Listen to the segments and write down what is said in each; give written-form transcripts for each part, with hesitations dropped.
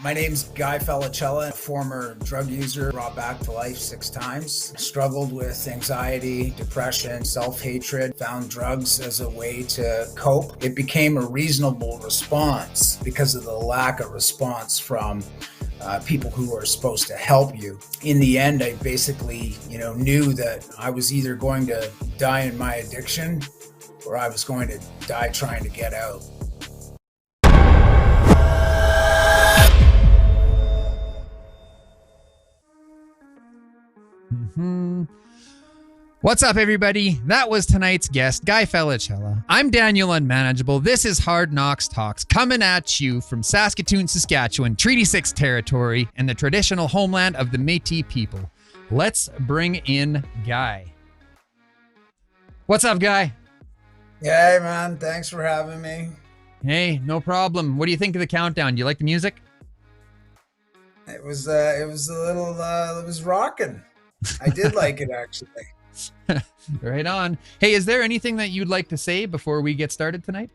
My name's Guy Felicella, former drug user, brought back to life 6 times. Struggled with anxiety, depression, self-hatred, found drugs as a way to cope. It became a reasonable response because of the lack of response from people who are supposed to help you. In the end, I basically, knew that I was either going to die in my addiction or I was going to die trying to get out. What's up, everybody? That was tonight's guest, Guy Felicella. I'm Daniel Unmanageable. This is Hard Knox Talks, coming at you from Saskatoon, Saskatchewan, Treaty 6 territory, and the traditional homeland of the Métis people. Let's bring in Guy. What's up, Guy? Hey, man. Thanks for having me. Hey, no problem. What do you think of the countdown? Do you like the music? It was rocking. I did like it, actually. Right on. Hey, is there anything that you'd like to say before we get started tonight?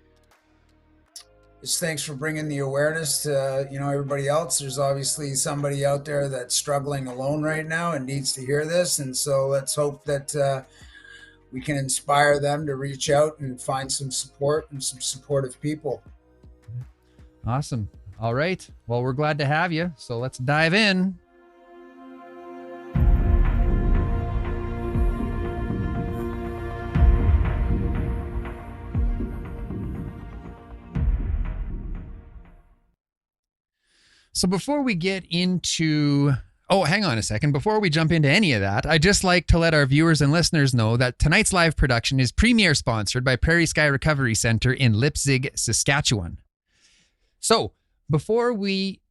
Just thanks for bringing the awareness to, everybody else. There's obviously somebody out there that's struggling alone right now and needs to hear this. And so let's hope that we can inspire them to reach out and find some support and some supportive people. Awesome. All right. Well, we're glad to have you. So let's dive in. So before we get into, hang on a second. Before we jump into any of that, I'd just like to let our viewers and listeners know that tonight's live production is premier sponsored by Prairie Sky Recovery Center in Leipzig, Saskatchewan. So before we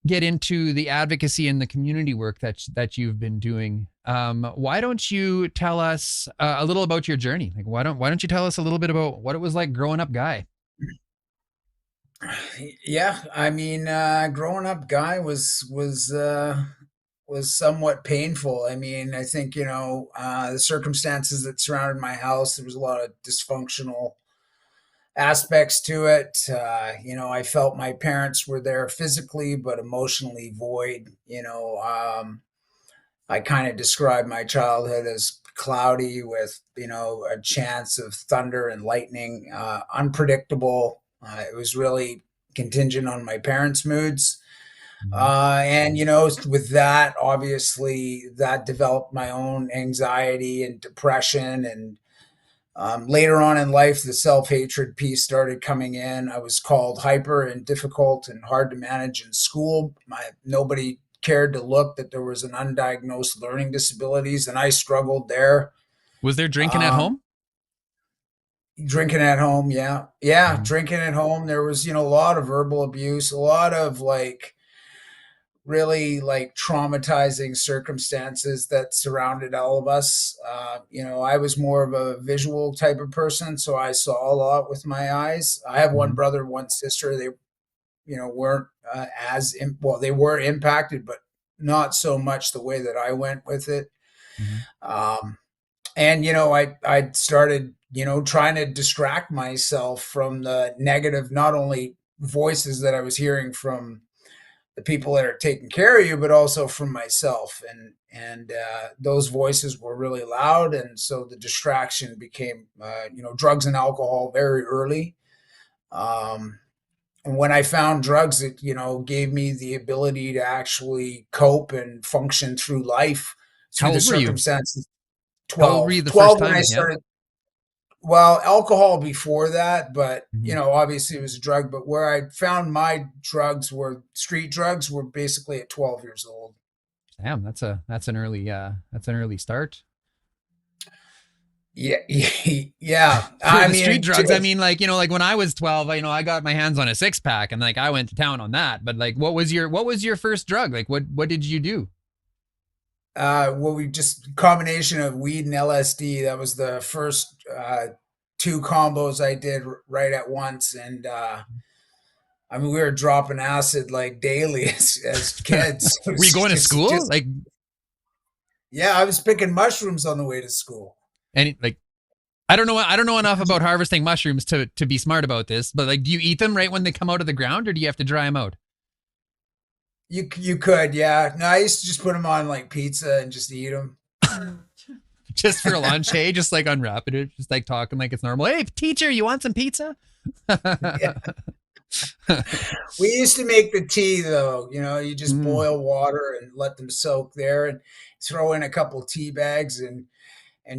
get into the advocacy and the community work that you've been doing, why don't you tell us a little about your journey? Like, why don't you tell us a little bit about what it was like growing up, Guy? Yeah, I mean, growing up, Guy was somewhat painful. I mean, I think the circumstances that surrounded my house. There was a lot of dysfunctional aspects to it. I felt my parents were there physically, but emotionally void. I kind of describe my childhood as cloudy with a chance of thunder and lightning, unpredictable. It was really contingent on my parents' moods. And, with that, obviously, that developed my own anxiety and depression. And later on in life, the self-hatred piece started coming in. I was called hyper and difficult and hard to manage in school. Nobody cared to look that there was an undiagnosed learning disabilities, and I struggled there. Was there drinking at home? Drinking at home, yeah. Drinking at home. There was, a lot of verbal abuse, a lot of really traumatizing circumstances that surrounded all of us. I was more of a visual type of person, so I saw a lot with my eyes. I have one brother, one sister. They, weren't they were impacted, but not so much the way that I went with it. And, I started, trying to distract myself from the negative, not only voices that I was hearing from the people that are taking care of you, but also from myself. And those voices were really loud. And so the distraction became, drugs and alcohol very early. And when I found drugs, it, gave me the ability to actually cope and function through life, through the circumstances. 12. How old were you the 12 first when time? I started. Well, alcohol before that, but obviously it was a drug. But where I found my drugs were street drugs were basically at 12 years old. Damn, that's an early start. Yeah. Street drugs. I mean, like when I was 12, I got my hands on a 6-pack and I went to town on that. But what was your first drug? Like, what did you do? We just combination of weed and LSD. That was the first 2 combos I did right at once. And we were dropping acid daily as kids. Were you going to school? Yeah, I was picking mushrooms on the way to school. And I don't know enough about harvesting mushrooms to be smart about this, but do you eat them right when they come out of the ground, or do you have to dry them out? You could, yeah. No, I used to just put them on like pizza and just eat them. Just for lunch, hey, just like unwrapping it, just like talking like it's normal. Hey, teacher, you want some pizza? Yeah. We used to make the tea though. You just Mm, boil water and let them soak there, and throw in a couple tea bags and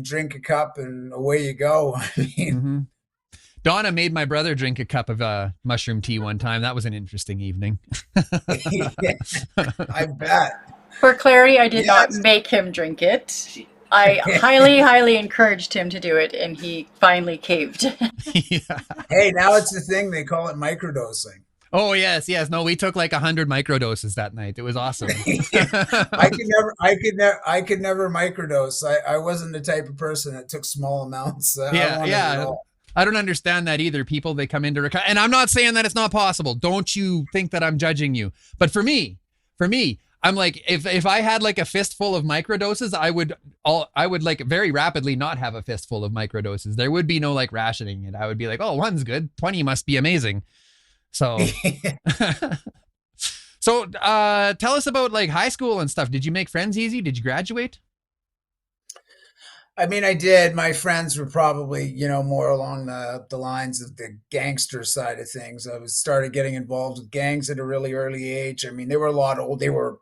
drink a cup, and away you go. I mean, hmm Donna made my brother drink a cup of mushroom tea one time. That was an interesting evening. yeah, I bet. For clarity, I did not Yes. make him drink it. I highly, highly encouraged him to do it, and he finally caved. Yeah. Hey, now it's the thing they call it microdosing. Oh yes, yes. No, we took like 100 microdoses that night. It was awesome. I could never microdose. I wasn't the type of person that took small amounts. I Yeah, wanted it yeah. all. I don't understand that either. People they come into recovery, and I'm not saying that it's not possible. Don't you think that I'm judging you? But for me, I'm like if I had like a fistful of microdoses, I would like very rapidly not have a fistful of microdoses. There would be no like rationing it. I would be like, oh, one's good, 20 must be amazing. So tell us about like high school and stuff. Did you make friends easy? Did you graduate? I mean, I did. My friends were probably, more along the lines of the gangster side of things. I was started getting involved with gangs at a really early age. I mean, they were a lot old. They were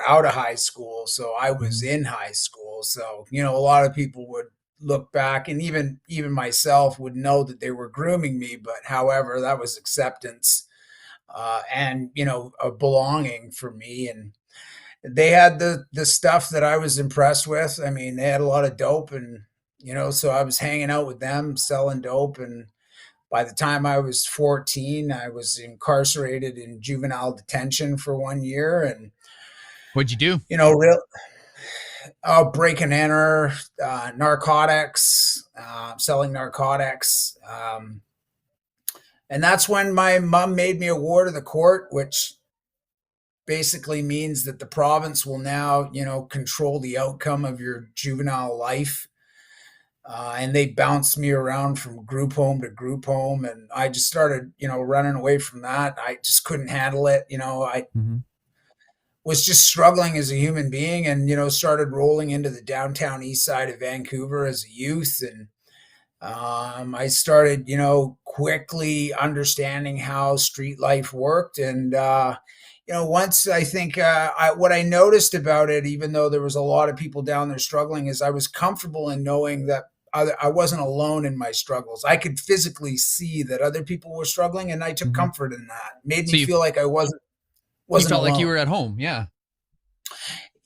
out of high school, so I was Mhm. in high school. So, a lot of people would look back, and even myself would know that they were grooming me. But however, that was acceptance, and a belonging for me. And they had the stuff that I was impressed with. I mean, they had a lot of dope, and so I was hanging out with them selling dope. And by the time I was 14, I was incarcerated in juvenile detention for 1 year. And What'd you do? real break and enter, narcotics, selling narcotics. And that's when my mom made me a ward of the court, which basically means that the province will now, control the outcome of your juvenile life. And they bounced me around from group home to group home. And I just started, running away from that. I just couldn't handle it. I Mhm. was just struggling as a human being, and, started rolling into the downtown east side of Vancouver as a youth. And I started, quickly understanding how street life worked. And, once I think what I noticed about it, even though there was a lot of people down there struggling, is I was comfortable in knowing that I wasn't alone in my struggles. I could physically see that other people were struggling, and I took Mhm. comfort in that. Made So me you feel like I you wasn't felt like you alone. were at home. Yeah.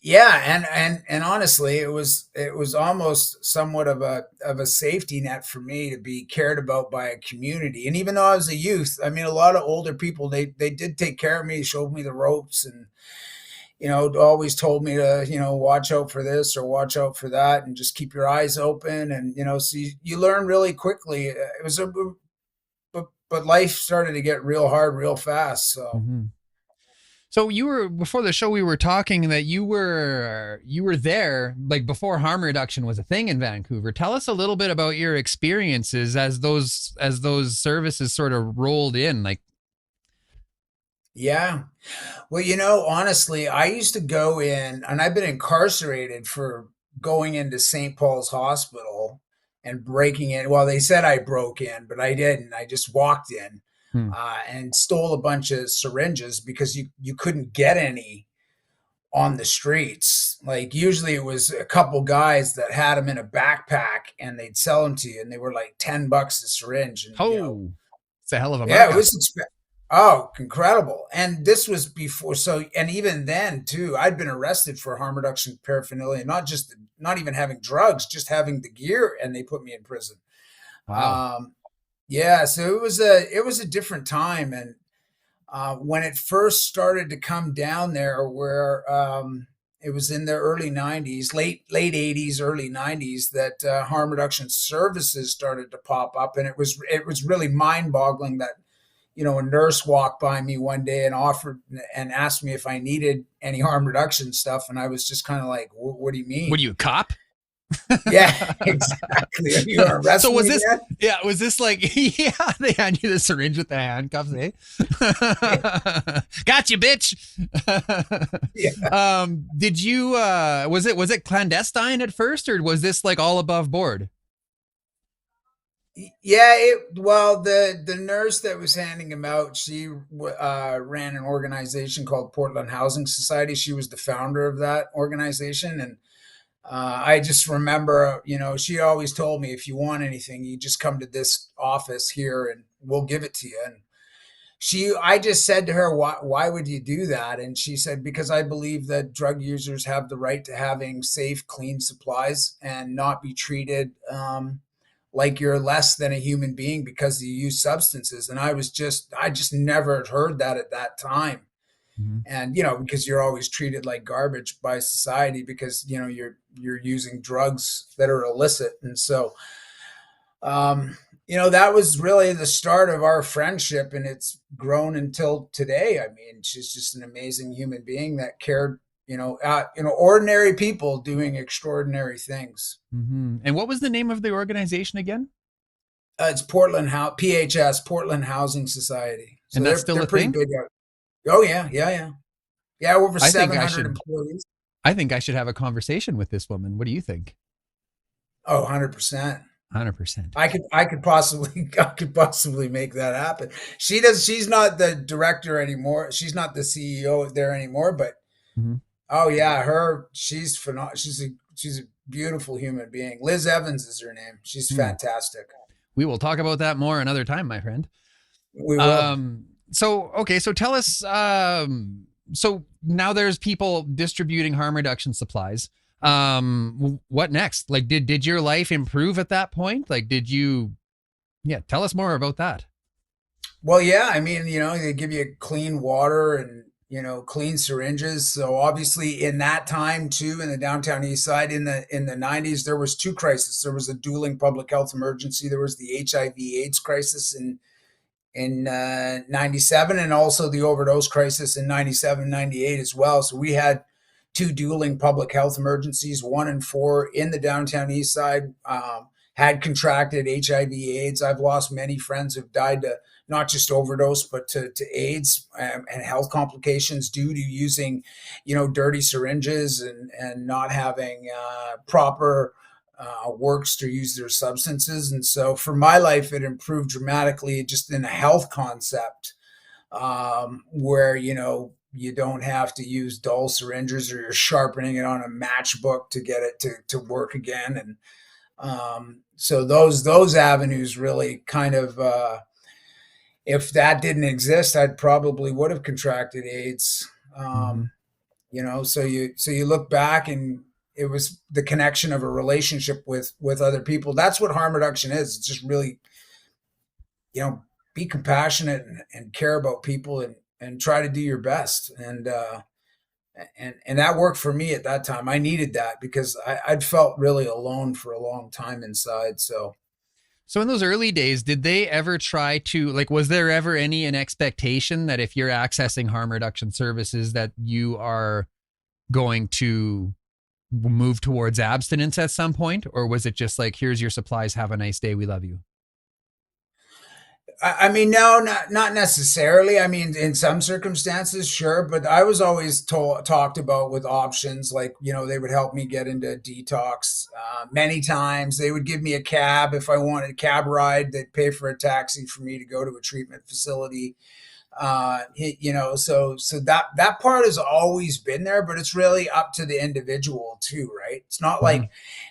Yeah, and honestly, it was almost somewhat of a safety net for me to be cared about by a community. And even though I was a youth, I mean, a lot of older people, they did take care of me, showed me the ropes, and always told me to, watch out for this or watch out for that, and just keep your eyes open. And so you learn really quickly. It was a but life started to get real hard real fast. So Mhm. So you were before the show we were talking that you were there like before harm reduction was a thing in Vancouver. Tell us a little bit about your experiences as those services sort of rolled in like yeah. Well, honestly, I used to go in, and I've been incarcerated for going into St. Paul's Hospital and breaking in. Well, they said I broke in, but I didn't. I just walked in, hmm. and stole a bunch of syringes because you couldn't get any on the streets. Like usually it was a couple guys that had them in a backpack, and they'd sell them to you, and they were like $10 a syringe. And Oh, it's a hell of a yeah, it markup. was oh, incredible. And this was before, so, and even then too, I'd been arrested for harm reduction paraphernalia, not even having drugs, just having the gear, and they put me in prison. Wow. Um, yeah, so it was a different time. And when it first started to come down there, where it was in the early '90s, late '80s, early '90s, that harm reduction services started to pop up. And it was really mind boggling that a nurse walked by me one day and offered and asked me if I needed any harm reduction stuff, and I was just kind of like, "What do you What are mean?" you, a cop? Yeah, exactly. You want to So arrest was me this, again? yeah, was this like, yeah, they hand you the syringe with the handcuffs, eh? Got you, bitch. Yeah. Did you, was it clandestine at first, or was this like all above board? Yeah, well, the nurse that was handing him out, she ran an organization called Portland Housing Society. She was the founder of that organization, and I just remember, she always told me, if you want anything, you just come to this office here, and we'll give it to you. And I just said to her, why would you do that? And she said, because I believe that drug users have the right to having safe, clean supplies and not be treated like you're less than a human being because you use substances. And I just never heard that at that time. Mhm. And, because you're always treated like garbage by society because, you're using drugs that are illicit. And so, um, that was really the start of our friendship, and it's grown until today. I mean, she's just an amazing human being that cared, ordinary people doing extraordinary things. And what was the name of the organization again? It's PHS, Portland Housing Society. So And that's they're still a pretty thing? big out. Oh yeah, yeah, yeah, yeah. Over I think I 700 should, employees. I think I should have a conversation with this woman. What do you think? Oh, 100%. 100%. I could possibly make that happen. She's not the director anymore. She's not the CEO there anymore, but Mhm. oh yeah, she's phenomenal. She's a beautiful human being. Liz Evans is her name. She's Hmm. fantastic. We will talk about that more another time, my friend. We will. So tell us, so now there's people distributing harm reduction supplies. What next? Like, did your life improve at that point? Like, yeah, tell us more about that. Well, yeah, I mean, they give you clean water and, clean syringes. So obviously in that time too, in the downtown east side in the 90s, there was two crises. There was a dueling public health emergency. There was the HIV AIDS crisis in 97, and also the overdose crisis in 97, 98 as well. So we had two dueling public health emergencies, one and four in the downtown east side. Had contracted HIV AIDS. I've lost many friends who've died to not just overdose, but to AIDS and health complications due to using, dirty syringes and not having proper works to use their substances. And so for my life, it improved dramatically just in a health concept, where, you don't have to use dull syringes or you're sharpening it on a matchbook to get it to work again. And so those avenues really kind of, if that didn't exist, I'd probably would have contracted AIDS. Mm-hmm. So you look back, and it was the connection of a relationship with other people. That's what harm reduction is. It's just really, be compassionate and care about people, and try to do your best. And that worked for me at that time. I needed that because I'd felt really alone for a long time inside. So in those early days, did they ever try to, like, was there ever an expectation that if you're accessing harm reduction services that you are going to move towards abstinence at some point? Or was it just like, here's your supplies, have a nice day, we love you? I mean, no, not necessarily. I mean, in some circumstances, sure, but I was always talked about with options. Like, they would help me get into detox. Many times, they would give me a cab if I wanted a cab ride. They'd pay for a taxi for me to go to a treatment facility. So that part has always been there, but it's really up to the individual too, right? It's Mhm.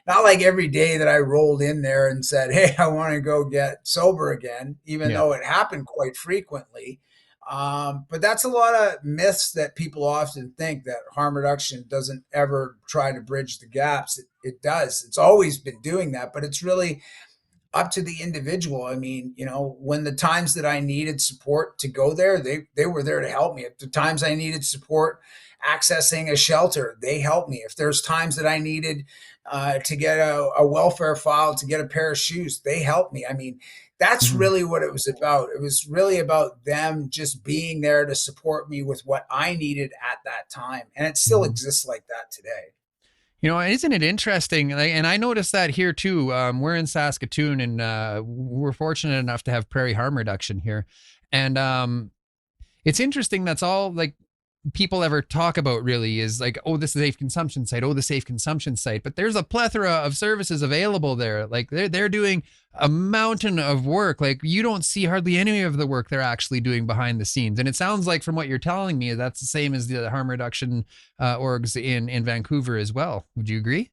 not like every day that I rolled in there and said, hey, I want to go get sober again, even Yeah. though it happened quite frequently. But that's a lot of myths that people often think, that harm reduction doesn't ever try to bridge the gaps. It does. It's always been doing that, but it's really up to the individual. I mean, when the times that I needed support to go there, they were there to help me. At the times I needed support accessing a shelter, they helped me. If there's times that I needed to get a welfare file, to get a pair of shoes, they helped me. I mean, that's Mhm. really what it was about. It was really about them just being there to support me with what I needed at that time. And it still Mhm. exists like that today. Isn't it interesting? And I noticed that here too. We're in Saskatoon, and we're fortunate enough to have prairie harm reduction here. And it's interesting. That's all like people ever talk about really is like, oh, the safe consumption site, oh, the safe consumption site. But there's a plethora of services available there. Like they're doing a mountain of work. Like you don't see hardly any of the work they're actually doing behind the scenes. And it sounds like from what you're telling me, that's the same as the harm reduction orgs in Vancouver as well. Would you agree?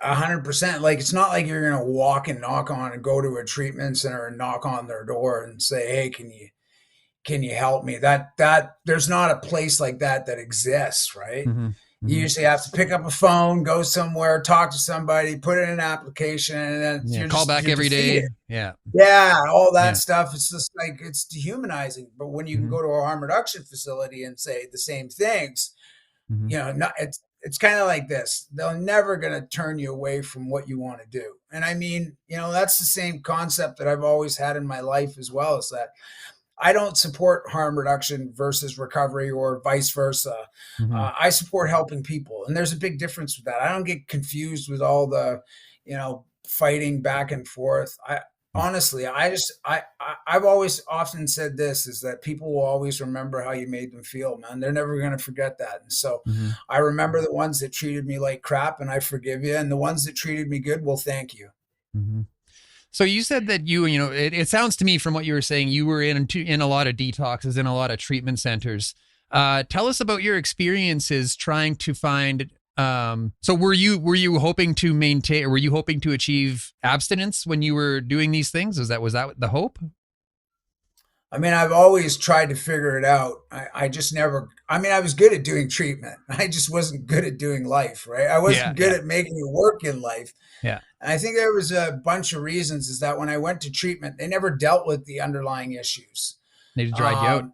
100%. Like, it's not like you're going to walk and knock on and go to a treatment center and knock on their door and say, hey, can you help me? That there's not a place like that exists, right? Mm-hmm. You Mm-hmm. usually have to pick up a phone, go somewhere, talk to somebody, put in an application, and then Yeah, call back you're every day. defeated. Yeah. Yeah, all that Yeah. stuff. It's just like it's dehumanizing. But when you can Mm-hmm. go to a harm reduction facility and say the same things, Mm-hmm. not, it's kind of like this. They're never going to turn you away from what you want to do. And I mean, that's the same concept that I've always had in my life as well, is that I don't support harm reduction versus recovery or vice versa. Mm-hmm. I support helping people. And there's a big difference with that. I don't get confused with all the, fighting back and forth. Honestly, I've always often said this, is that people will always remember how you made them feel, man. They're never going to forget that. And so Mm-hmm. I remember the ones that treated me like crap, and I forgive you. And the ones that treated me good, well, thank you. Mm-hmm. So you said that it sounds to me from what you were saying, you were in a lot of detoxes, in a lot of treatment centers. Tell us about your experiences trying to find. So were you hoping to maintain, or were you hoping to achieve abstinence when you were doing these things? Was that the hope? I mean, I've always tried to figure it out. I just never, I mean, I was good at doing treatment. I just wasn't good at doing life, right? I wasn't good at making it work in life. Yeah. And I think there was a bunch of reasons, is that when I went to treatment, they never dealt with the underlying issues. They just dried you out.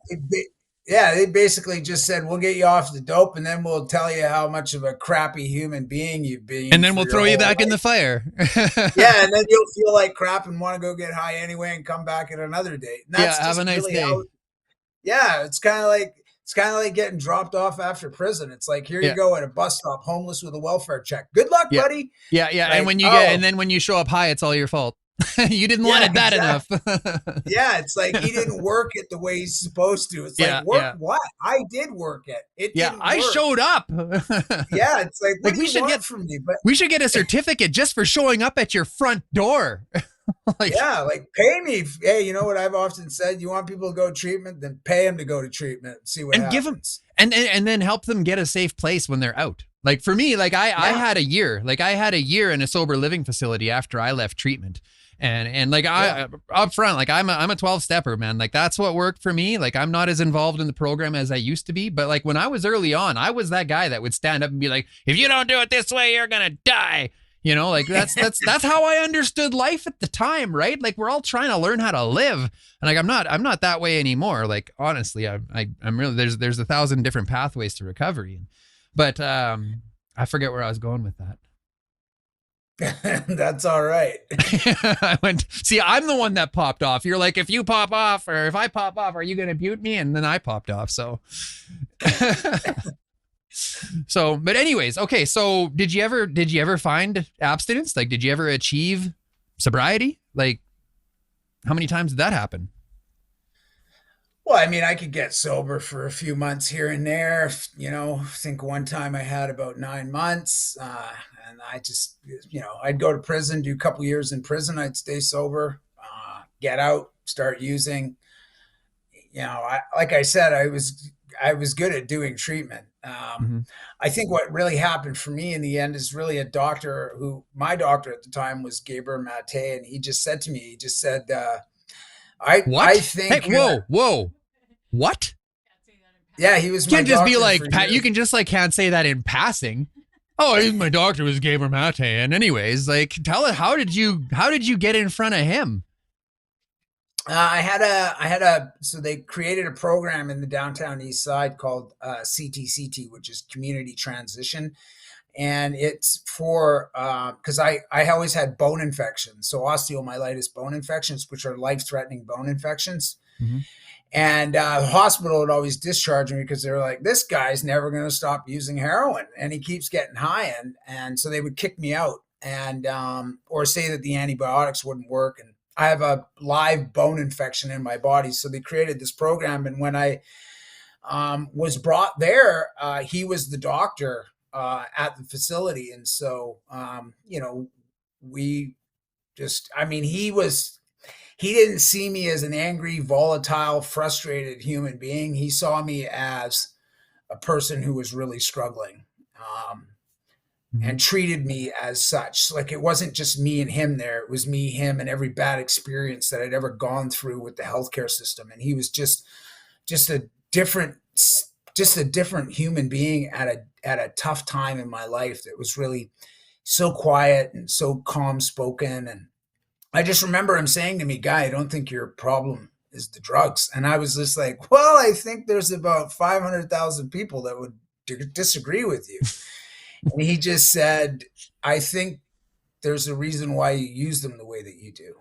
They basically just said, we'll get you off the dope, and then we'll tell you how much of a crappy human being you've been. And then we'll throw you back in the fire. Yeah, and then you'll feel like crap and want to go get high anyway and come back at another date. And that's have a nice day. It's kind of like getting dropped off after prison. It's like, here you go at a bus stop, homeless with a welfare check. Good luck, buddy. Yeah. Like, and then when you show up high, it's all your fault. You didn't want it bad enough. Yeah, it's like he didn't work it the way he's supposed to. It's like, what? I did work it. It didn't I work. showed up. Yeah, it's like, what do you want from me? But we should get a certificate just for showing up at your front door. like pay me. Hey, you know what I've often said? You want people to go to treatment, then pay them to go to treatment and see what happens. Give them, and then help them get a safe place when they're out. Like for me, like I had a year. Like I had a year in a sober living facility after I left treatment. And like I up front, like I'm a 12 stepper, man. Like that's what worked for me. Like I'm not as involved in the program as I used to be, but like when I was early on, I was that guy that would stand up and be like, if you don't do it this way, you're gonna die. Like that's how I understood life at the time, right? Like we're all trying to learn how to live, and like I'm not that way anymore. Like honestly, I'm really there's 1,000 different pathways to recovery, but I forget where I was going with that. That's all right. I'm the one that popped off. You're like, if you pop off, or if I pop off, are you going to butte me? And then I popped off. So, but anyways, okay. So did you ever find abstinence? Like, did you ever achieve sobriety? Like, how many times did that happen? Well, I mean, I could get sober for a few months here and there. I think one time I had about 9 months. And I just, I'd go to prison, do a couple years in prison. I'd stay sober, get out, start using. Like I said, I was good at doing treatment. I think what really happened for me in the end is really a doctor my doctor at the time was Gabriel Mate, and he just said to me, I think. Hey, whoa. What? Yeah, he was. You can't just be like, Pat, you can just like can't say that in passing. Oh, my doctor was Gabriel Mate. And anyways, like, tell it, how did you get in front of him? So they created a program in the downtown east side called CTCT, which is Community Transition. And it's for, because I always had bone infections. So osteomyelitis bone infections, which are life-threatening bone infections. Mhm. And the hospital would always discharge me because they were like, this guy's never going to stop using heroin and he keeps getting high. And so they would kick me out and, or say that the antibiotics wouldn't work. And I have a live bone infection in my body. So they created this program. And when I was brought there, he was the doctor at the facility. And so, we just, I mean, he didn't see me as an angry, volatile, frustrated human being. He saw me as a person who was really struggling, and treated me as such. Like it wasn't just me and him there. It was me, him, and every bad experience that I'd ever gone through with the healthcare system. And he was just a different human being at a tough time in my life that was really so quiet and so calm spoken. And I just remember him saying to me, Guy, I don't think your problem is the drugs. And I was just like, well, I think there's about 500,000 people that would disagree with you. And he just said, I think there's a reason why you use them the way that you do.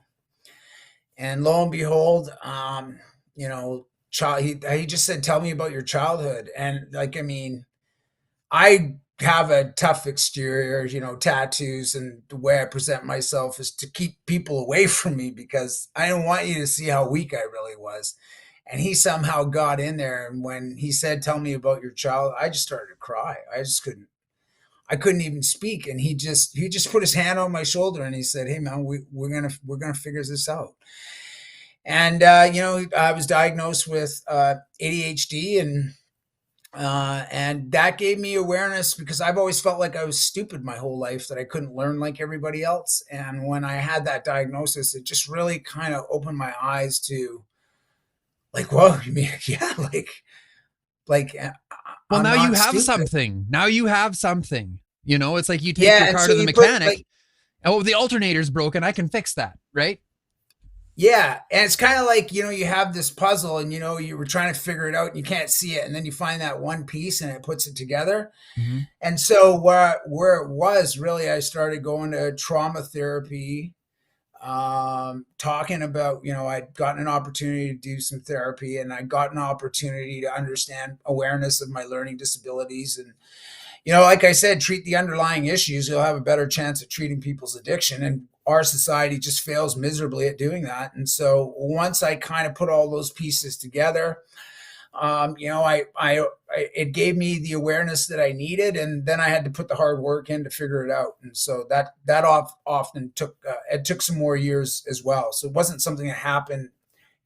And lo and behold, he just said, tell me about your childhood. And like, I mean, I have a tough exterior, tattoos, and the way I present myself is to keep people away from me because I don't want you to see how weak I really was. And he somehow got in there. And when he said, tell me about your child, I just started to cry. I couldn't even speak. And he just put his hand on my shoulder and he said, hey man, we're going to figure this out. And, I was diagnosed with ADHD and that gave me awareness because I've always felt like I was stupid my whole life, that I couldn't learn like everybody else. And when I had that diagnosis, it just really kind of opened my eyes to like, whoa, you mean, yeah, like, well, I'm now you not have stupid. something. Now you have something. It's like you take your car so to the you put, mechanic. Oh, the alternator's broken. I can fix that, right? Yeah. And it's kind of like, you have this puzzle and, you were trying to figure it out and you can't see it. And then you find that one piece and it puts it together. Mm-hmm. And so where it was really, I started going to trauma therapy, talking about, I'd gotten an opportunity to do some therapy and I got an opportunity to understand awareness of my learning disabilities. And, like I said, treat the underlying issues. You'll have a better chance of treating people's addiction. And our society just fails miserably at doing that. And so once I kind of put all those pieces together, it gave me the awareness that I needed, and then I had to put the hard work in to figure it out. And so that often took it took some more years as well. So it wasn't something that happened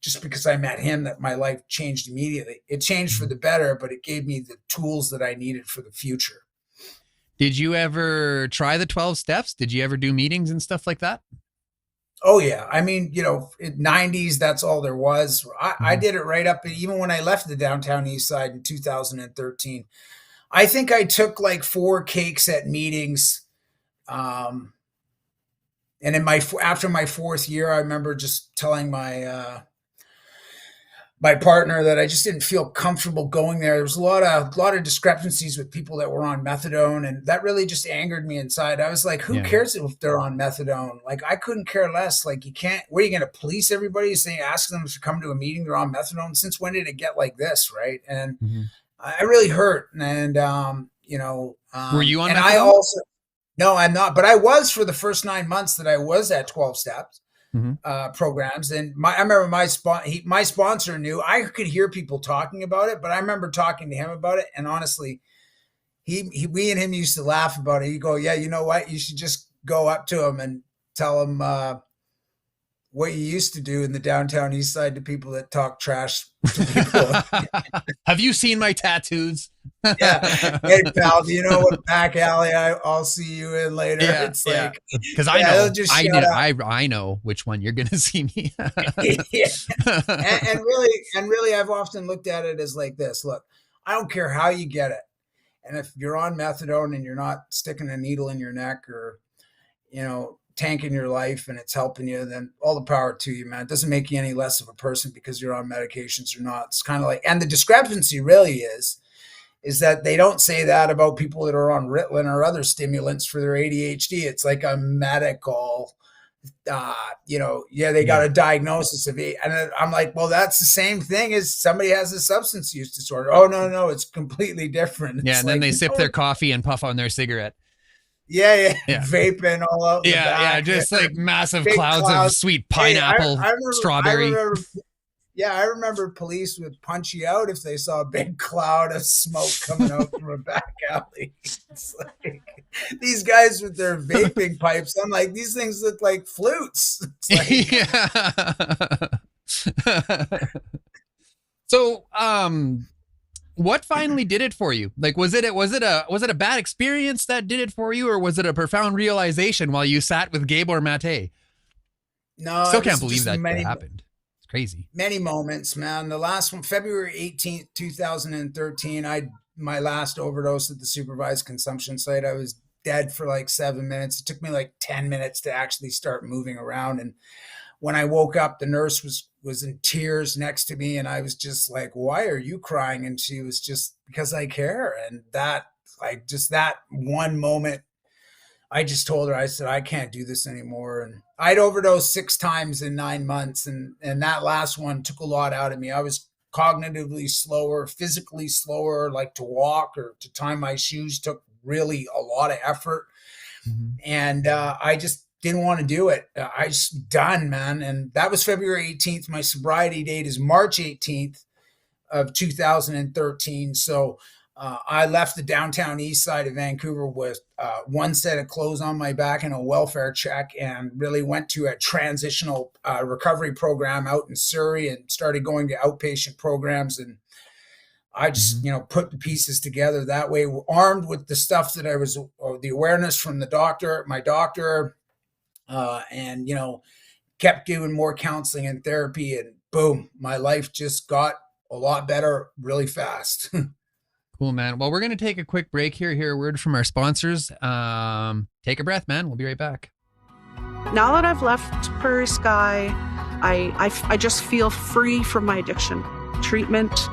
just because I met him that my life changed immediately. It changed for the better, but it gave me the tools that I needed for the future. Did you ever try the 12 steps? Did you ever do meetings and stuff like that? Oh yeah. I mean, in 90s, that's all there was. I did it right up, even when I left the downtown east side in 2013. I think I took like 4 cakes at meetings. And after my 4th year, I remember just telling my partner that I just didn't feel comfortable going there. There was a lot of discrepancies with people that were on methadone, and that really just angered me inside. I was like, who cares if they're on methadone? Like, I couldn't care less. Like, you can't, what are you going to police everybody saying, ask them to come to a meeting, they're on methadone? Since when did it get like this? Right. And I really hurt. And, were you on and methadone? I also, no, I'm not, but I was for the first 9 months that I was at 12 steps. Programs. And I remember my sponsor knew. I could hear people talking about it, but I remember talking to him about it. And honestly, we and him used to laugh about it. He'd go, yeah, you know what? You should just go up to him and tell him what you used to do in the downtown east side to people that talk trash to people. Have you seen my tattoos? Yeah. Hey, pal, do you know what back alley I'll see you in later? Yeah, it's like, because I know which one you're going to see me. Yeah. And really, I've often looked at it as like this. Look, I don't care how you get it. And if you're on methadone and you're not sticking a needle in your neck or, tanking your life and it's helping you, then all the power to you, man. It doesn't make you any less of a person because you're on medications or not. It's kind of like, and the discrepancy really is that they don't say that about people that are on Ritalin or other stimulants for their ADHD. It's like a medical they got a diagnosis of it. And I'm like, well, that's the same thing as somebody has a substance use disorder. Oh, no, it's completely different. It's and then they sip their coffee and puff on their cigarette. Yeah. Vaping all out. Yeah, just like massive clouds of sweet pineapple, strawberry. I remember police would punch you out if they saw a big cloud of smoke coming out from a back alley. It's like these guys with their vaping pipes. I'm like, these things look like flutes. It's like, So, what finally did it for you? Like, was it a bad experience that did it for you, or was it a profound realization while you sat with Gabor Mate? No, still can't believe that happened. Crazy. Many moments, man. The last one, February 18th, 2013, my last overdose at the supervised consumption site. I was dead for like 7 minutes. It took me like 10 minutes to actually start moving around. And when I woke up, the nurse was in tears next to me. And I was just like, why are you crying? And she was just, because I care. And that one moment, I just told her, I said, I can't do this anymore. And I'd overdosed 6 times in 9 months. And that last one took a lot out of me. I was cognitively slower, physically slower, like to walk or to tie my shoes took really a lot of effort. Mm-hmm. And I just didn't want to do it. I just done, man. And that was February 18th. My sobriety date is March 18th of 2013. So I left the downtown east side of Vancouver with one set of clothes on my back and a welfare check, and really went to a transitional recovery program out in Surrey and started going to outpatient programs. And I just, put the pieces together that way, armed with the stuff that I was, or the awareness from my doctor, and, kept doing more counseling and therapy, and boom, my life just got a lot better really fast. Cool, man. Well, we're going to take a quick break here. Hear a word from our sponsors. Take a breath, man. We'll be right back. Now that I've left Prairie Sky, I just feel free from my addiction. Treatment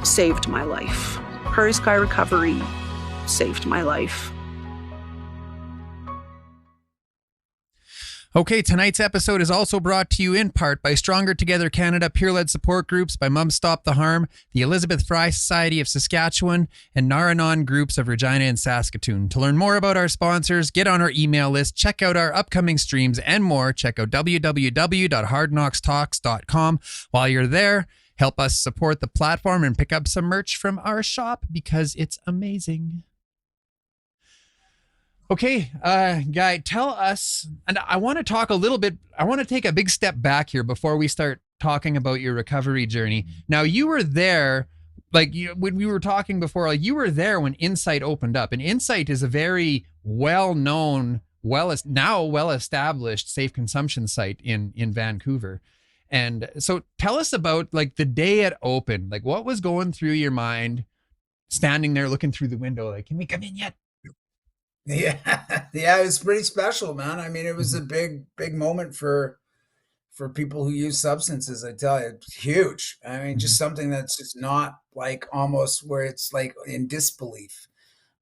saved my life. Prairie Sky Recovery saved my life. Okay, tonight's episode is also brought to you in part by Stronger Together Canada peer-led support groups by Mums Stop the Harm, the Elizabeth Fry Society of Saskatchewan, and Naranon groups of Regina and Saskatoon. To learn more about our sponsors, get on our email list, check out our upcoming streams, and more, check out www.hardknockstalks.com. While you're there, help us support the platform and pick up some merch from our shop because it's amazing. Okay, Guy, tell us, and I want to talk a little bit, I want to take a big step back here before we start talking about your recovery journey. Now, you were there, when we were talking before, you were there when Insite opened up, and Insite is a very well-known, well-established safe consumption site in Vancouver. And so tell us about, the day it opened, what was going through your mind, standing there looking through the window, can we come in yet? Yeah, it was pretty special, man. I mean, it was a big moment for people who use substances. I tell you, it's huge. I mean, just something that's just not almost where it's in disbelief.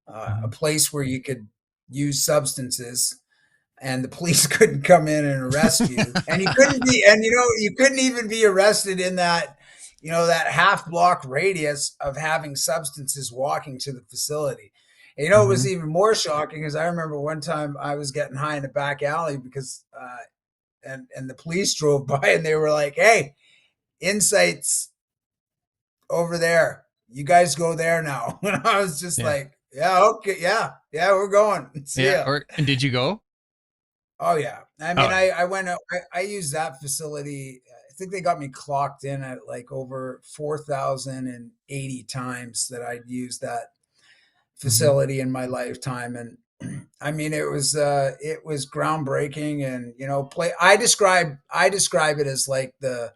A place where you could use substances and the police couldn't come in and arrest you, and you couldn't even be arrested in that, that half block radius of having substances walking to the facility. And, it was even more shocking because I remember one time I was getting high in a back alley because, and the police drove by and they were like, "Hey, Insite's over there. You guys go there now." And I was just like, "Yeah, okay, yeah, we're going." See ya. And did you go? Oh yeah. I mean, I went out. I used that facility. I think they got me clocked in at over 4,080 times that I'd used that facility in my lifetime. And I mean, it was groundbreaking. And I describe it as the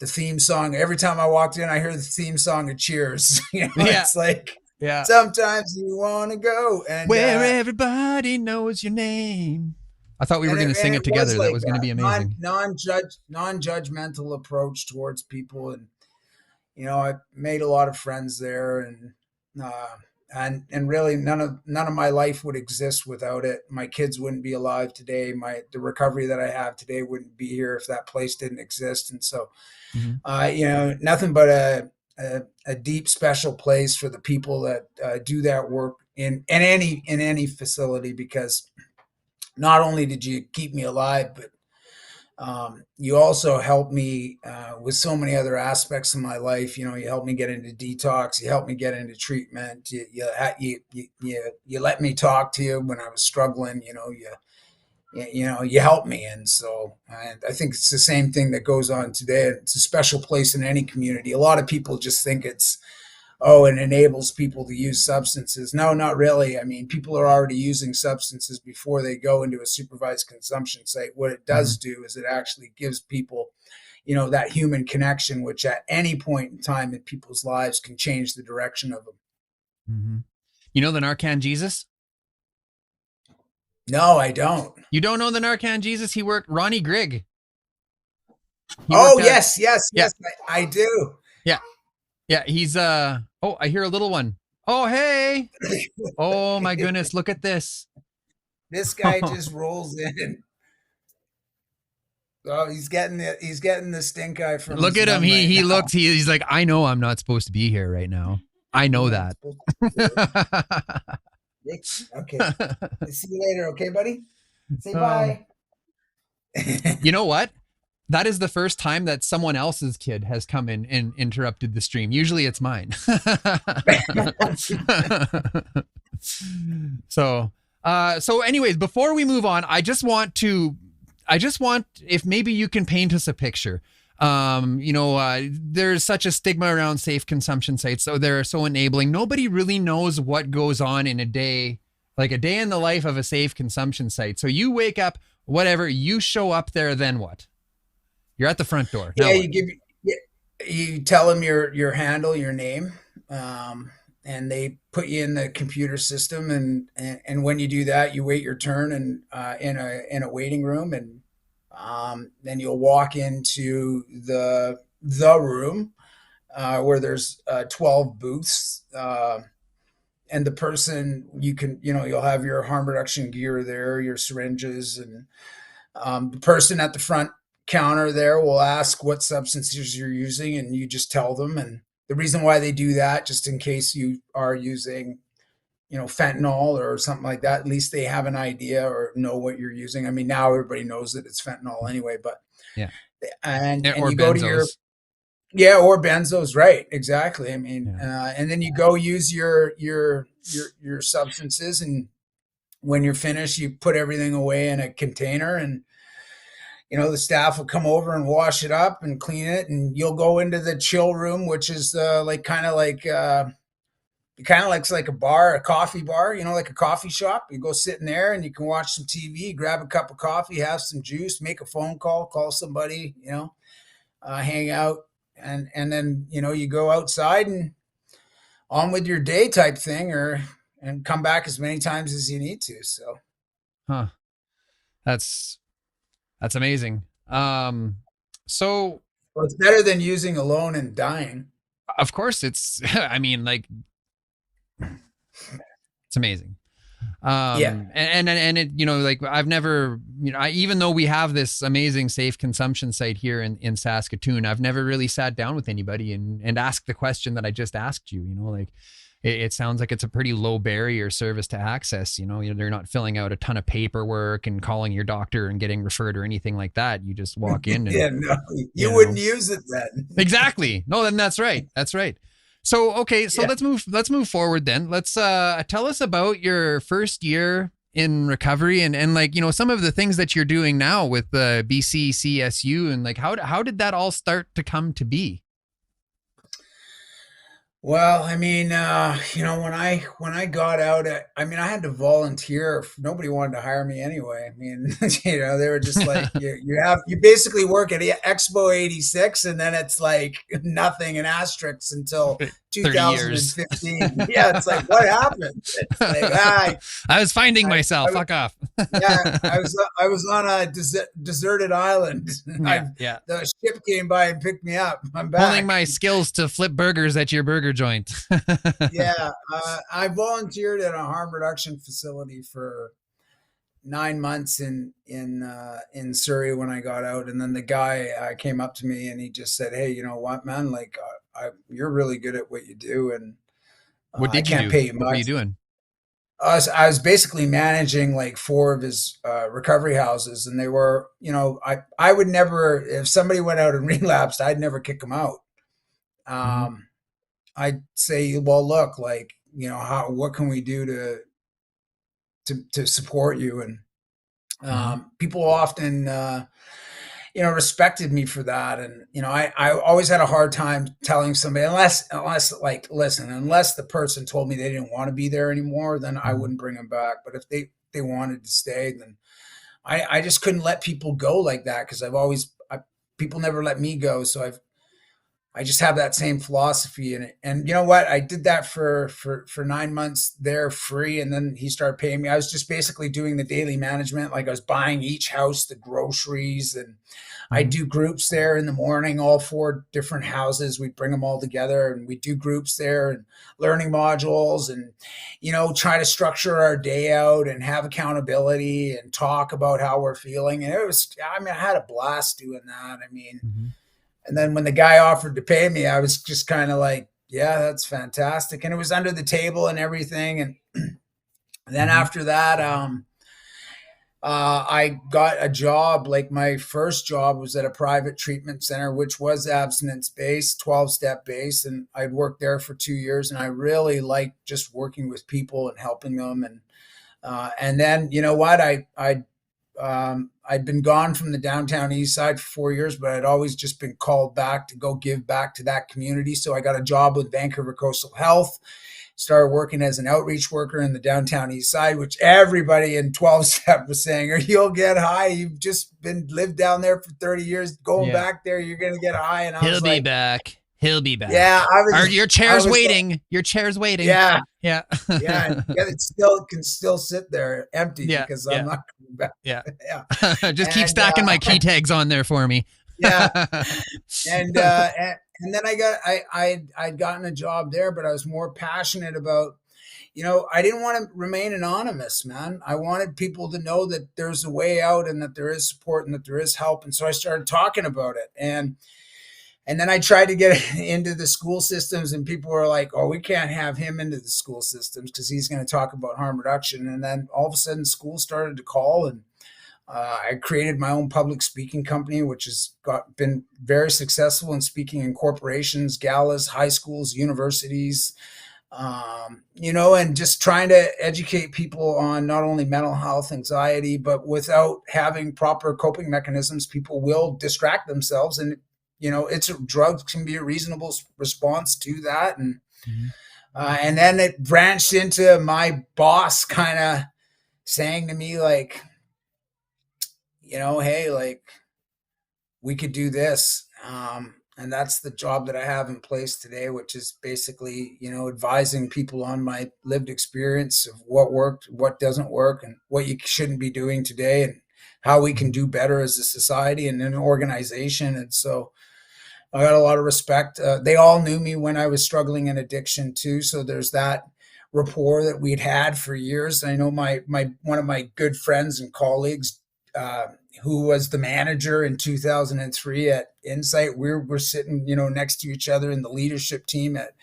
theme song. Every time I walked in, I hear the theme song of Cheers. It's sometimes you want to go and where everybody knows your name. I thought we were going to sing it together. That was going to be amazing. Non-judgmental approach towards people. And I made a lot of friends there, and and really none of my life would exist without it. My kids wouldn't be alive today. The recovery that I have today wouldn't be here if that place didn't exist. And so, Mhm. Nothing but a deep special place for the people that do that work in any facility, because not only did you keep me alive, but you also helped me with so many other aspects of my life. You helped me get into detox. You helped me get into treatment. You let me talk to you when I was struggling. You helped me. And so I think it's the same thing that goes on today. It's a special place in any community. A lot of people just think it enables people to use substances. No, not really. I mean, people are already using substances before they go into a supervised consumption site. What it does do is it actually gives people, that human connection, which at any point in time in people's lives can change the direction of them. Mm-hmm. You know the Narcan Jesus? No, I don't. You don't know the Narcan Jesus? He worked, Ronnie Grigg. Yes, I do. Yeah. Yeah, he's I hear a little one. Oh, hey. Oh my goodness, look at this. This guy just rolls in. Oh, he's getting the stink eye from. Look at him. He looks. He's like, I know I'm not supposed to be here right now. I know that. Okay. See you later. Okay, buddy. Say bye. You know what? That is the first time that someone else's kid has come in and interrupted the stream. Usually it's mine. So anyways, before we move on, I just want if maybe you can paint us a picture. There's such a stigma around safe consumption sites. So they're so enabling. Nobody really knows what goes on in a day, like a day in the life of a safe consumption site. So you wake up, whatever, you show up there, then what? You're at the front door. Yeah, you tell them your handle, your name, and they put you in the computer system. And when you do that, you wait your turn and in a waiting room, and then you'll walk into the room where there's 12 booths, and the person you'll have your harm reduction gear there, your syringes, and the person at the front counter there will ask what substances you're using, and you just tell them. And the reason why they do that, just in case you are using fentanyl or something like that, at least they have an idea or know what you're using. I mean, now everybody knows that it's fentanyl anyway, but yeah. And or you go benzos. or benzos, right? Exactly. I mean, and then you go use your substances, and when you're finished, you put everything away in a container, and the staff will come over and wash it up and clean it, and you'll go into the chill room, which is kind of like a bar, a coffee bar, like a coffee shop. You go sit in there and you can watch some TV, grab a cup of coffee, have some juice, make a phone call somebody, hang out, and then you go outside and on with your day type thing, and come back as many times as you need to. So, That's amazing. So well, it's better than using alone and dying. Of course it's, I mean, like, it's amazing. And it, like I've never, even though we have this amazing safe consumption site here in Saskatoon, I've never really sat down with anybody and asked the question that I just asked you, like, it sounds like it's a pretty low barrier service to access. They're not filling out a ton of paperwork and calling your doctor and getting referred or anything like that. You just walk in. And, you wouldn't use it then. Exactly. No, then that's right. That's right. So, okay. So let's move forward then. Let's tell us about your first year in recovery and like, some of the things that you're doing now with the BC CSU, and like, how did that all start to come to be? Well, I mean, when I got out, I had to volunteer. Nobody wanted to hire me anyway. I mean, they were just like, you basically work at Expo 86, and then it's like nothing and asterisks until 30 years. 2015. Yeah, it's like, what happened? It's like, I was finding myself. Fuck off. Yeah, I was on a deserted island. Yeah. The ship came by and picked me up. I'm back. Honing my skills to flip burgers at your burger joint. Yeah, I volunteered at a harm reduction facility for 9 months in Surrey when I got out, and then the guy came up to me and he just said, "Hey, you know what, man? Like, you're really good at what you do, and what did I can't you do? pay you What much." were you doing? I was basically managing like 4 of his recovery houses, and they were, you know, I would never, if somebody went out and relapsed, I'd never kick them out. I'd say, well, look, like, you know, what can we do to support you? And people often, you know, respected me for that. And, you know, I always had a hard time telling somebody, unless like, listen, unless the person told me they didn't want to be there anymore, then I wouldn't bring them back. But if they wanted to stay, then I just couldn't let people go like that. Cause people never let me go. So I just have that same philosophy. And you know what? I did that for 9 months there free. And then he started paying me. I was just basically doing the daily management. Like I was buying each house, the groceries, and I do groups there in the morning, all 4 different houses. We'd bring them all together and we do groups there and learning modules and, you know, try to structure our day out and have accountability and talk about how we're feeling. And I had a blast doing that. I mean, and then when the guy offered to pay me, I was just kind of like, yeah, that's fantastic. And it was under the table and everything. And then after that, I got a job. Like my first job was at a private treatment center, which was abstinence-based, 12-step based. And I'd worked there for 2 years. And I really liked just working with people and helping them. And then, you know what, I'd been gone from the downtown east side for 4 years, but I'd always just been called back to go give back to that community. So I got a job with Vancouver Coastal Health, started working as an outreach worker in the downtown east side, which everybody in 12-step was saying, you'll get high. You've just lived down there for 30 years. Going back there, you're going to get high. And He'll be back. He'll be back. Yeah, your chair's waiting. Your chair's waiting. Yeah, yeah. It can still sit there empty because I'm not coming back. Yeah. Just keep stacking my key tags on there for me. Yeah, and then I'd gotten a job there, but I was more passionate about, you know, I didn't want to remain anonymous, man. I wanted people to know that there's a way out and that there is support and that there is help, and so I started talking about it And then I tried to get into the school systems, and people were like, oh, we can't have him into the school systems because he's going to talk about harm reduction. And then all of a sudden school started to call, and I created my own public speaking company, which has been very successful in speaking in corporations, galas, high schools, universities, you know, and just trying to educate people on not only mental health, anxiety, but without having proper coping mechanisms, people will distract themselves. And you know, drugs can be a reasonable response to that. And then it branched into my boss kind of saying to me, like, you know, hey, like, we could do this. And that's the job that I have in place today, which is basically, you know, advising people on my lived experience of what worked, what doesn't work, and what you shouldn't be doing today, and how we can do better as a society and an organization. And so I got a lot of respect. They all knew me when I was struggling in addiction too. So there's that rapport that we'd had for years. I know one of my good friends and colleagues, who was the manager in 2003 at Insite. We're sitting, you know, next to each other in the leadership team at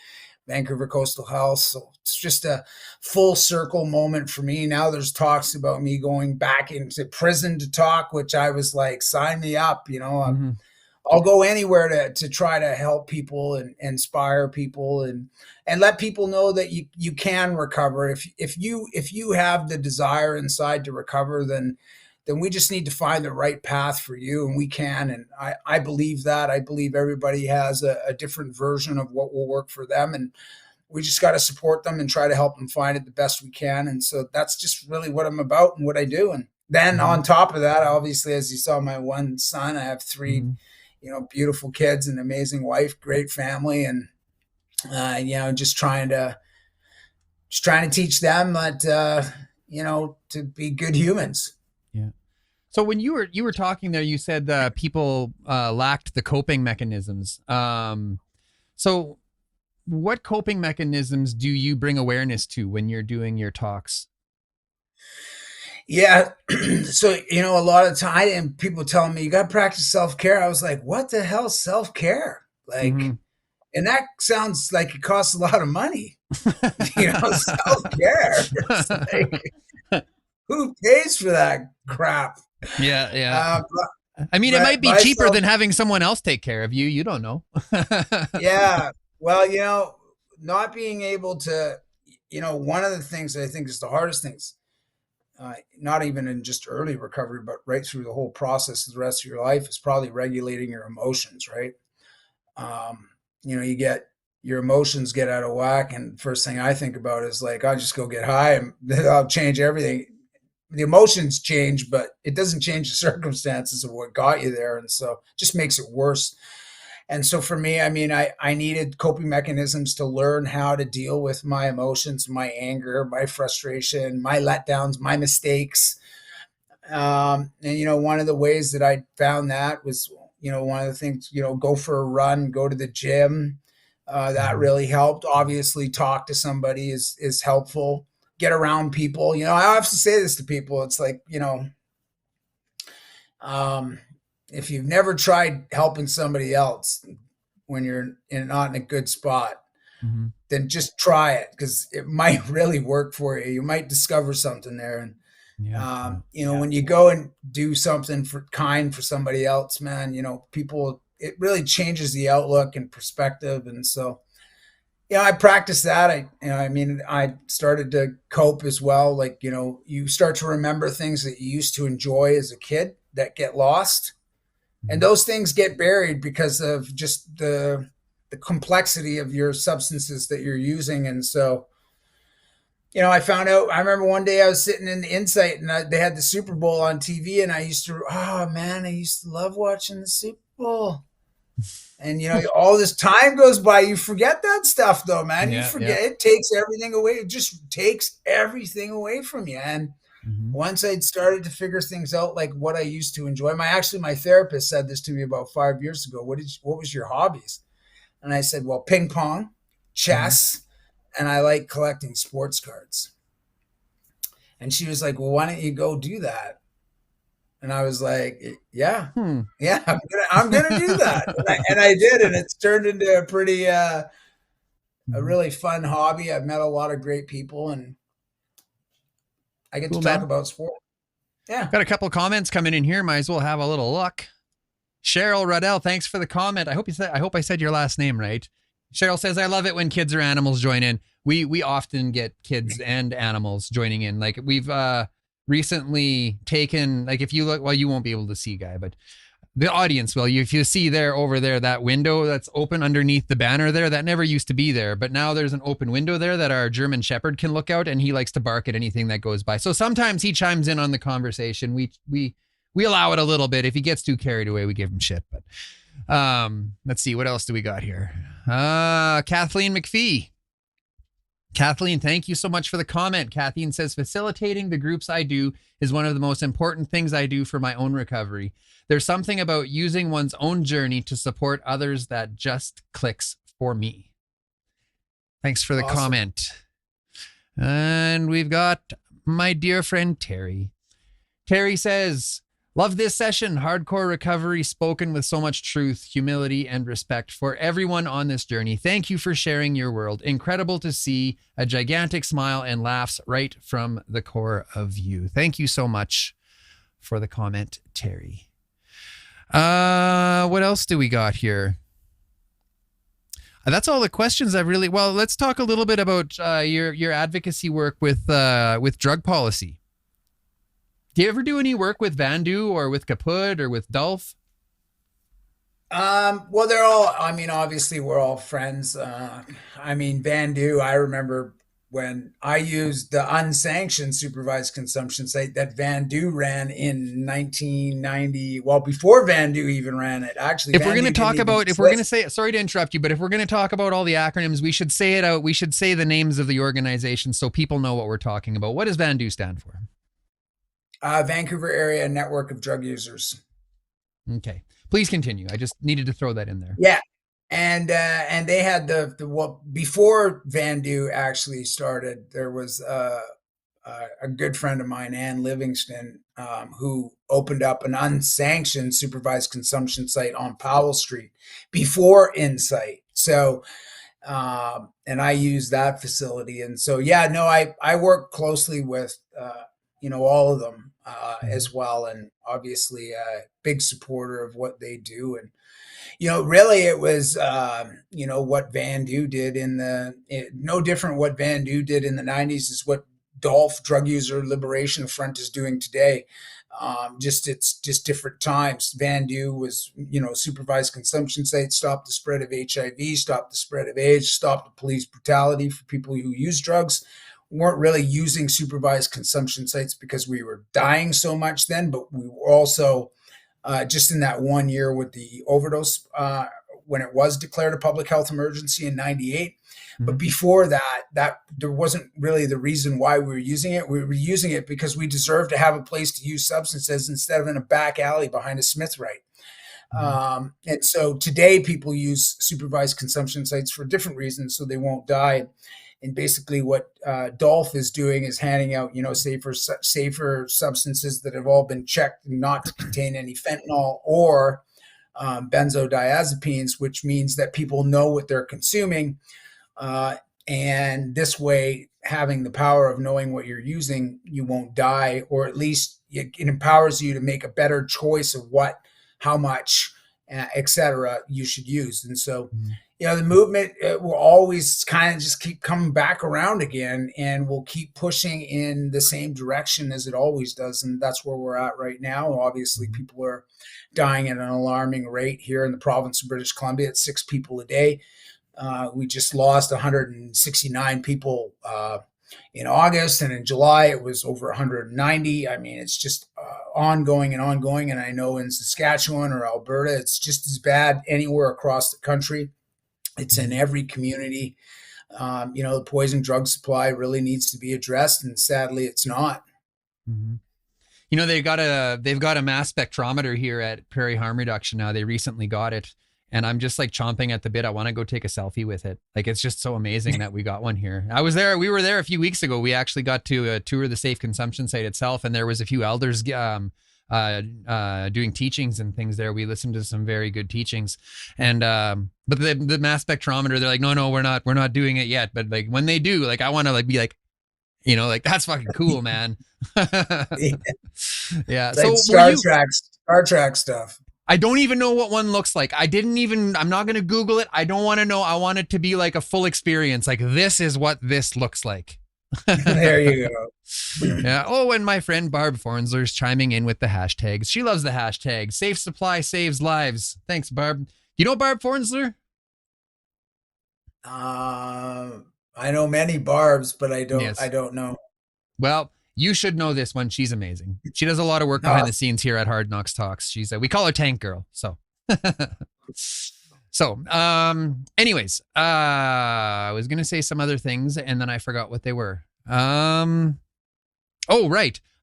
Vancouver Coastal Health. So it's just a full circle moment for me. Now there's talks about me going back into prison to talk, which I was like, sign me up, you know. I'll go anywhere to try to help people and inspire people and let people know that you can recover. If you have the desire inside to recover, then we just need to find the right path for you, and we can. And I believe that. I believe everybody has a different version of what will work for them, and we just got to support them and try to help them find it the best we can. And so that's just really what I'm about and what I do. And then on top of that, obviously, as you saw, my one son, I have 3 you know, beautiful kids, an amazing wife, great family. And Just trying to teach them that, to be good humans. Yeah. So when you were talking there, you said people lacked the coping mechanisms. So what coping mechanisms do you bring awareness to when you're doing your talks? Yeah. So, a lot of time and people telling me you got to practice self-care. I was like, what the hell self-care? Like, and that sounds like it costs a lot of money, self-care. It's like, who pays for that crap? Yeah. Yeah. I mean, it might be cheaper than having someone else take care of you. You don't know. Yeah. Well, not being able to, one of the things that I think is the hardest things, not even in just early recovery, but right through the whole process of the rest of your life, is probably regulating your emotions, right? You get your emotions get out of whack, and first thing I think about is like, I'll just go get high and I'll change everything. The emotions change, but it doesn't change the circumstances of what got you there. And so it just makes it worse. And so for me, I mean, I needed coping mechanisms to learn how to deal with my emotions, my anger, my frustration, my letdowns, my mistakes. And one of the ways that I found that was, one of the things, go for a run, go to the gym. That really helped. Obviously, talk to somebody is helpful. Get around people. I have to say this to people. It's like, if you've never tried helping somebody else when you're not in a good spot, then just try it, because it might really work for you. You might discover something there. And, when you go and do something for somebody else, man, people, it really changes the outlook and perspective. And so, I practiced that. I started to cope as well. Like, you start to remember things that you used to enjoy as a kid that get lost. And those things get buried because of just the complexity of your substances that you're using. And so, I found out, I remember one day I was sitting in the Insite and they had the Super Bowl on TV, and I used to love watching the Super Bowl. And, all this time goes by, you forget that stuff though, man. You forget, it takes everything away. It just takes everything away from you. And once I'd started to figure things out, like what I used to enjoy, my therapist said this to me about 5 years ago. What was your hobbies? And I said, well, ping pong, chess, and I like collecting sports cards. And she was like, well, why don't you go do that? And I was like, yeah, I'm gonna do that. And I did, and it's turned into a pretty, a really fun hobby. I've met a lot of great people, and I get to talk about sport. Yeah. Got a couple comments coming in here. Might as well have a little look. Cheryl Ruddell, thanks for the comment. I hope I said your last name right. Cheryl says, I love it when kids or animals join in. We often get kids and animals joining in. Like we've recently taken, like if you look, well, you won't be able to see, Guy, but the audience will. If you see there over there, that window that's open underneath the banner there, that never used to be there. But now there's an open window there that our German Shepherd can look out, and he likes to bark at anything that goes by. So sometimes he chimes in on the conversation. We allow it a little bit. If he gets too carried away, we give him shit. But let's see, what else do we got here? Kathleen McPhee. Kathleen, thank you so much for the comment. Kathleen says, facilitating the groups I do is one of the most important things I do for my own recovery. There's something about using one's own journey to support others that just clicks for me. Thanks for the comment. And we've got my dear friend, Terry. Terry says, love this session. Hardcore recovery spoken with so much truth, humility, and respect for everyone on this journey. Thank you for sharing your world. Incredible to see a gigantic smile and laughs right from the core of you. Thank you so much for the comment, Terry. What else do we got here? That's all the questions I've really, well, let's talk a little bit about your advocacy work with drug policy. Do you ever do any work with Vandu or with Kaput or with Dolph? Well, they're all, obviously we're all friends. Vandu, I remember when I used the unsanctioned supervised consumption site that Vandu ran in 1990. Well, before Vandu even ran it, actually, If we're going Vandu to didn't talk even about, if we're going to exist. say, sorry to interrupt you, but if we're going to talk about all the acronyms, we should say it out. We should say the names of the organizations so people know what we're talking about. What does VANDU stand for? Vancouver Area Network of Drug Users. Okay. Please continue. I just needed to throw that in there. Yeah. And they had the well, before Vandu actually started, there was a good friend of mine, Ann Livingston, who opened up an unsanctioned supervised consumption site on Powell Street before Insite. So, and I used that facility. And so, yeah, no, I work closely with, all of them as well. And obviously a big supporter of what they do. And, really it was, what Vandu did no different what Vandu did in the 90s is what DOLF, Drug User Liberation Front, is doing today. It's just different times. Vandu was, supervised consumption sites, stop the spread of HIV, stop the spread of AIDS, stop the police brutality for people who use drugs. We weren't really using supervised consumption sites because we were dying so much then, but we were also just in that 1 year with the overdose, when it was declared a public health emergency in 98. Mm-hmm. But before that there wasn't really the reason why we were using it. We were using it because we deserved to have a place to use substances instead of in a back alley behind a Smith Right. Mm-hmm. And so today people use supervised consumption sites for different reasons, so they won't die. And basically what DOLF is doing is handing out, safer substances that have all been checked not to contain any fentanyl or benzodiazepines, which means that people know what they're consuming. And this way, having the power of knowing what you're using, you won't die, or at least it empowers you to make a better choice of what, how much, et cetera, you should use. And so, the movement will always kind of just keep coming back around again, and we'll keep pushing in the same direction as it always does. And that's where we're at right now. Obviously, people are dying at an alarming rate here in the province of British Columbia at 6 people a day. We just lost 169 people in August, and in July it was over 190. I mean, it's just ongoing and ongoing. And I know in Saskatchewan or Alberta, it's just as bad anywhere across the country. It's in every community. The poison drug supply really needs to be addressed, and sadly, it's not. Mm-hmm. They've got a mass spectrometer here at Prairie Harm Reduction now. They recently got it, and I'm just like chomping at the bit. I want to go take a selfie with it. Like, it's just so amazing that we got one here. I was there. We were there a few weeks ago. We actually got to tour the safe consumption site itself, and there was a few elders doing teachings and things there. We listened to some very good teachings, and but the mass spectrometer, they're like, no, we're not doing it yet. But like when they do, like I want to like be like, that's fucking cool, man. Yeah. Like so Star Trek stuff. I don't even know what one looks like. I'm not going to Google it. I don't want to know. I want it to be like a full experience. Like, this is what this looks like. There you go. Yeah. Oh, and my friend Barb Fornsler's chiming in with the hashtags. She loves the hashtag. Safe supply saves lives. Thanks, Barb. You know Barb Fornsler? I know many Barbs, but I don't. Yes. I don't know. Well, you should know this one. She's amazing. She does a lot of work behind the scenes here at Hard Knox Talks. We call her Tank Girl. So. Anyways, I was going to say some other things and then I forgot what they were. Right.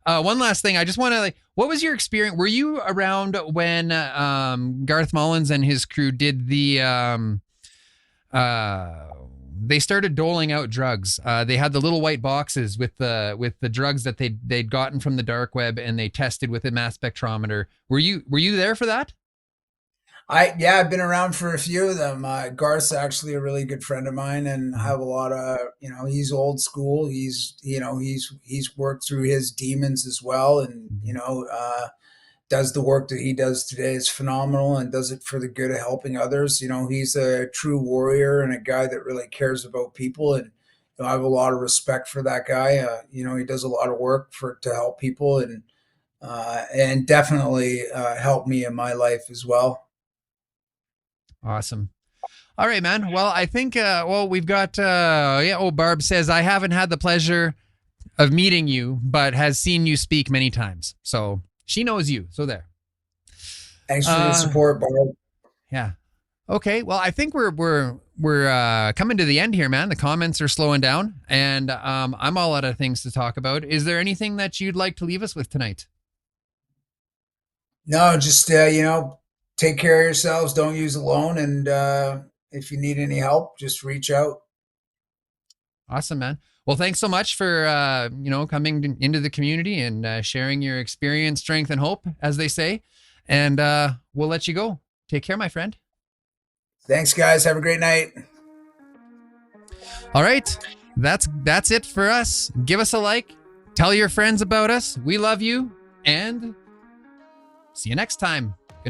One last thing. I just want to what was your experience? Were you around when, Garth Mullins and his crew did they started doling out drugs. They had the little white boxes with the drugs that they'd gotten from the dark web, and they tested with a mass spectrometer. Were you there for that? I've been around for a few of them. Garth's actually a really good friend of mine, and I have a lot of, he's old school. He's worked through his demons as well. And, does the work that he does today is phenomenal and does it for the good of helping others. He's a true warrior and a guy that really cares about people. And I have a lot of respect for that guy. He does a lot of work to help people and definitely helped me in my life as well. Awesome. All right, man. Well, I think, we've got, Barb says, I haven't had the pleasure of meeting you, but has seen you speak many times. So she knows you. So there. Thanks for the support, Barb. Yeah. Okay. Well, I think we're coming to the end here, man. The comments are slowing down, and I'm all out of things to talk about. Is there anything that you'd like to leave us with tonight? No, just take care of yourselves. Don't use alone, and if you need any help, just reach out. Awesome, man. Well, thanks so much for coming into the community and sharing your experience, strength, and hope, as they say. And we'll let you go. Take care, my friend. Thanks, guys. Have a great night. All right. That's it for us. Give us a like. Tell your friends about us. We love you. And see you next time.